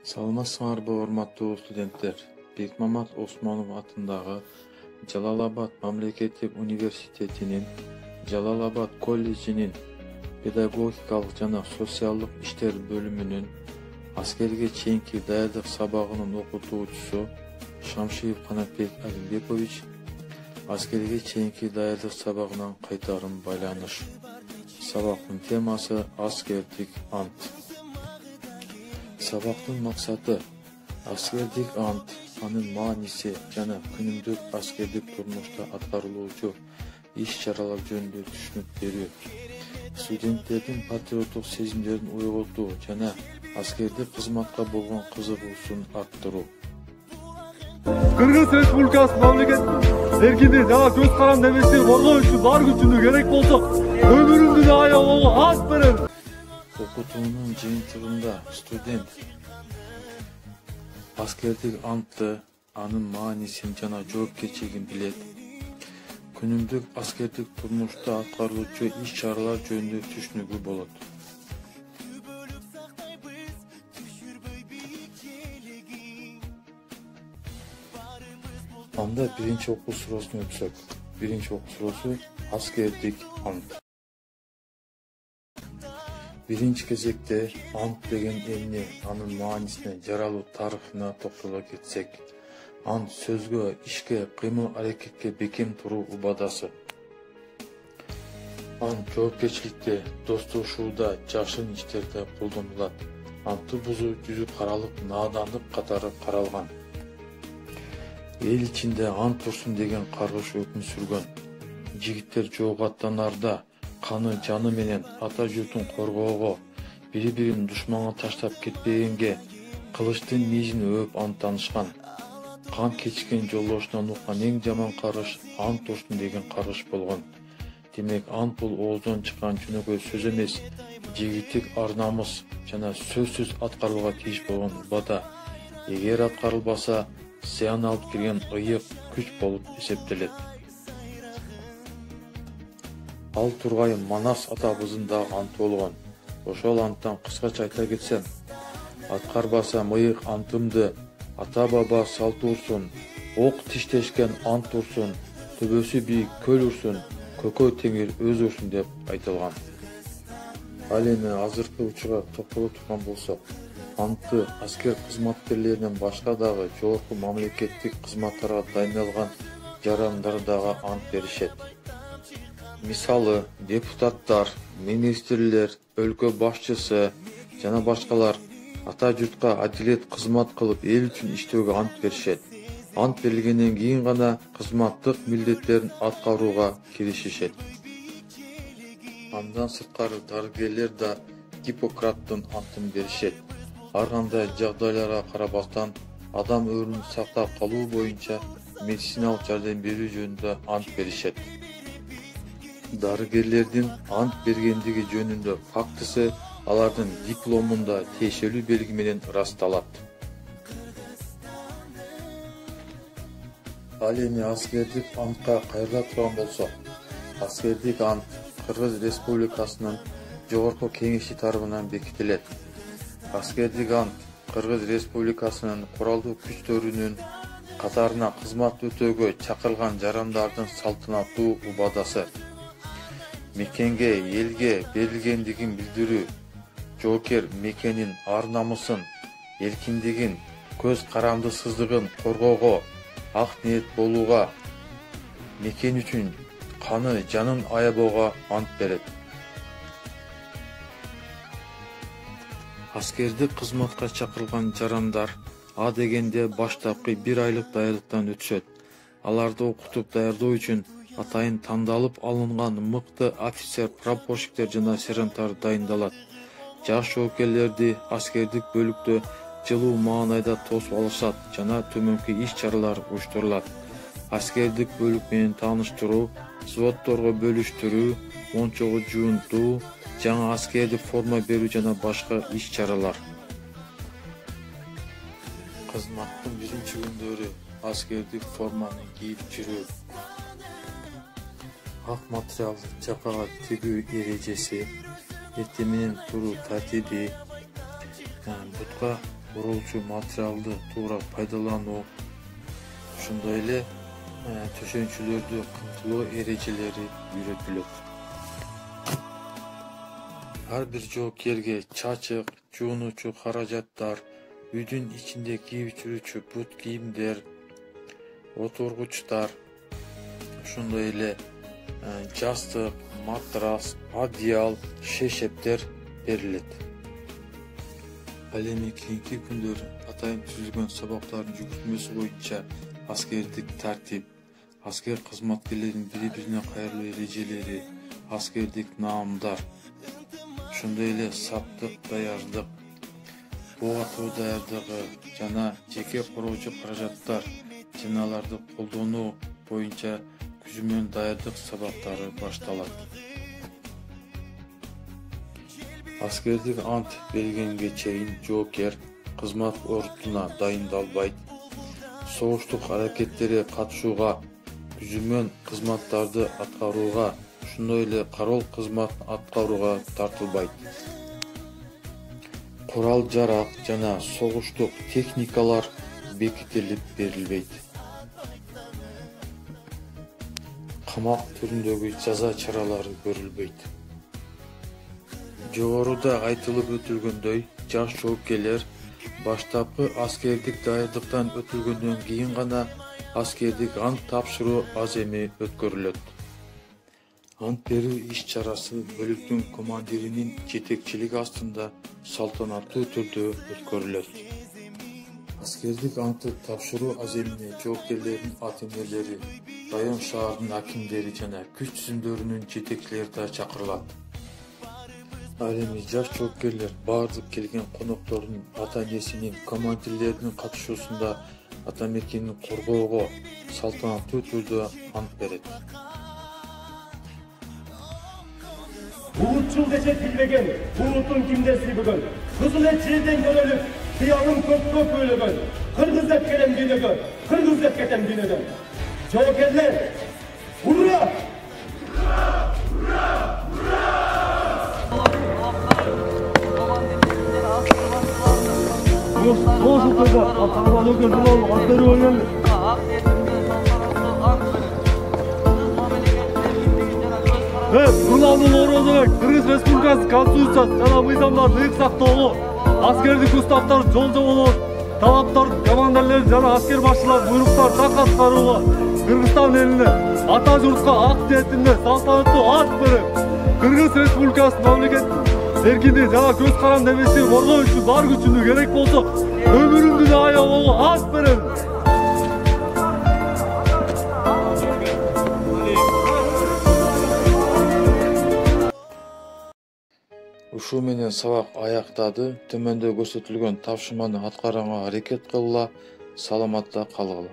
Саламатсыңарбы, урматтуу студенттер. Бекмамат Осмонов атындагы Жалал-Абад мамлекеттик университетинин Жалал-Абад колледжинин педагогикалык жана социалдык иштер бөлүмүнүн аскерге чейинки даярдык сабагынын окутуучусу Шамшиев Канатбек Алимбекович аскерге чейинки даярдык сабагынан кайтарым байланыш. Сабактын темасы аскердик ант. Сабактын максаты аскердик ант, анын мааниси жана күнүмдүк аскердик турмушта аткарылуучу иш-чаралар жөнүндө түшүнүк берүү, студенттердин патриоттук сезимдерин ойготуу жана аскердик кызматка болгон кызыгуусун арттыруу. Кыргыз Республикасы мамлекеттин эркиндик жана көз карандемесин коргоо үчүн бар күчүнө керек болсо өмүрүмдү да аябууга ант берем. Окутуунун жыйынтыгында студент аскердик антты, анын маанисин жана жоопкерчилигин билет. Күнүмдүк аскердик турмушта аткарылуучу иш-чаралар жөнүндө түшүнүгү болот. Анда биринчи окуу суроосуна өтсөк. Биринчи окуу суроосу аскердик ант. Биринчи кезекте ант деген эмне, анын маанисине, жаралуу тарыхына токтоло кетсек, ант сөзгө, ишке, кыймыл-аракетке бекем туруу убадасы. Ант жоопкерчиликте, достошууда, жашын иштерде колдонулат. Антты бузуу жүзү каралык наадандык катары каралган. Эл ичинде ант турсун деген каргыш өкүм сүргөн. Жигиттер жоого аттанарда каны жаны менен ата журтун коргоого, бири-бирин душманга таштап кетпегенге, кылычтын мийизин өөп анттанышкан. Кан кечкен жолдошунан уккан эң жаман каргыш ант турсун деген каргыш болгон. Демек, ант бул ооздон чыккан жөнөкөй сөз эмес, жигиттик ар-намыс жана сөзсүз аткарылууга тийиш болгон убада. Эгер аткарылбаса, зыян алып келген ыйык күч болуп эсептелет. Ал тургай Манас атабыздын да анты болгон. Ошол анттан кыскача айта кетсем, аткарбасам ыйык антымды, ата-баба салты урсун, ок тиштешкен ант турсун, төбөсү бийик көл урсун, көкөй теңир өз урсун деп айтылган. Ал эми азыркы учурга токтоло турган болсок, антты аскер кызматкерлеринен башка дагы жогорку мамлекеттик кызматтарга дайындалган жарандар дагы ант беришет. Мисалы, депутаттар, министрлер, өлкө башчысы жана башкалар ата журтка адилет кызмат кылып эл үчүн иштөөгө ант беришет. Ант берилгенден кийин гана кызматтык милдеттерин аткарууга киришишет. Андан сырткары дарыгерлер да Гиппократтын антын беришет. Ар кандай жагдайларга карабастан адам өмүрүн сактап калуу боюнча медициналык жардам берүү жөнүндө ант беришет. Дарыгерлердин ант бергендиги жөнүндө фактысы алардын дипломунда тиешелүү белги менен ырасталат. Ал эми аскердик антка кайрыла турган болсок, аскердик ант Кыргыз Республикасынын жогорку кеңеши тарабынан бекитилет. Аскердик ант Кыргыз Республикасынын куралдуу күчтөрүнүн катарына кызмат өтөөгө чакырылган жарандардын салтанаттуу убадасы. Мекенге, элге берилгендигин билдирүү, жоокер мекенин ар-намысын, эркиндигин, көз карандысыздыгын коргоого, ак ниет болууга, мекен үчүн каны жанын аябоого ант берет. Аскердик кызматка чакырылган жарандар А дегенде баштапкы 1 айлык даярдыктан өтүшөт. Аларды окутуп даярдоо үчүн атайын тандалып алынган мыкты офицер, прапорщиктер жана сержанттар дайындалат. Жаш жоокерлерди аскердик бөлүктө жылуу маанайда тосуп алышат жана төмөнкү иш-чаралар уюштурулат. Аскердик бөлүк менен тааныштыруу, взводдорго бөлүштүрүү, мончого жуунтуу, жаңы аскердик форма берүү жана башка иш-чаралар. Кызматтын биринчи күндөрү аскердик форманы кийип жүрүү, ак материалды жакага тигүү эрежеси, эртең менен туруу тартиби, бутка королчу материалды туура пайдалануу, ошондой эле төшөнчүлөрдү камтылоо эрежелери үйрөтүлөт. Ар бир жоопкерге чачык, жуунуучу каражаттар, үйдүн ичинде кийип жүрүүчү бут кийимдер, отургучтар, ошондой эле жастык, матрас, одеял, шешептер берилет. Ал эми кийинки күндөрү атайын түзүлгөн сабактардын жүктөмөсү боюнча аскердик тартип, аскер кызматкерлеринин бири-бирине кайрылуу эрежелери, аскердик наамдар, ошондой эле саптык даярдык, ок атуу даярдыгы жана жеке короочу каражаттар жана аларды колдонуу боюнча күзмөн даярдык сабактары башталат. Аскердик ант бергенге чейин жоокер кызмат ордуна дайындалбайт. Согуштук аракеттерге катышууга, күзмөн кызматтарды аткарууга, ошондой эле кароол кызматын аткарууга тартылбайт. Курал-жарак жана согуштук техникалар бекитилип берилбейт. Камак түрүндөгү жаза чаралары көрүлбөйт. Жогоруда айтылып өтүлгөндөй, жаш жоопкерлер баштапкы аскердик даярдыктан өтүлгөндөн кийин гана аскердик ант тапшыруу аземи өткөрүлөт. Ант берүү иш-чарасы бөлүктүн командиринин жетекчилиги астында салтанаттуу түрдө өткөрүлөт. Аскердик антты тапшыруу аземине жоопкерлердин ата-энелери, район шаардын акимдери жана күч түзүмдөрүнүн жетекчилери да чакырылат. Ал эми жаш жоопкерлер баардык келген коноктордун ата-энесинин, командирлердин катышуусунда ата мекенин коргоого салтанаттуу түрдө ант берет. Улутчул десе билбеген, улуттун кимдеси бүгүн. Кызыл эт жерден көрөлүп, кыялым көккө көйлөгөн. Кыргыз деп келем дүйнөгө, кыргыз деп кетем дүйнөгө. Жоокерлер, ура! Нурлануу Орозбек, Кыргыз Республикасы Конституциясы жана мыйзамдарды ыйык сактоого, аскердик уставдарды жол жоболоо, талаптарды, командирлерди жана аскер башчылардын буйруктарын так аткарууга Кыргызстан элине, ата журтка ак тиетинде салтанаттуу ант берип, Кыргыз Республикасы мамлекеттин эркиндик жана көз каранды эместигин коргоо үчүн бар күчүмдү керек болсо өмүрүмдү да аябоого ант берем. Ушуу менен сабак аяктады. Төмөндө көрсөтүлгөн тапшырманы аткарганга аракет кылгыла, саламатта калгыла.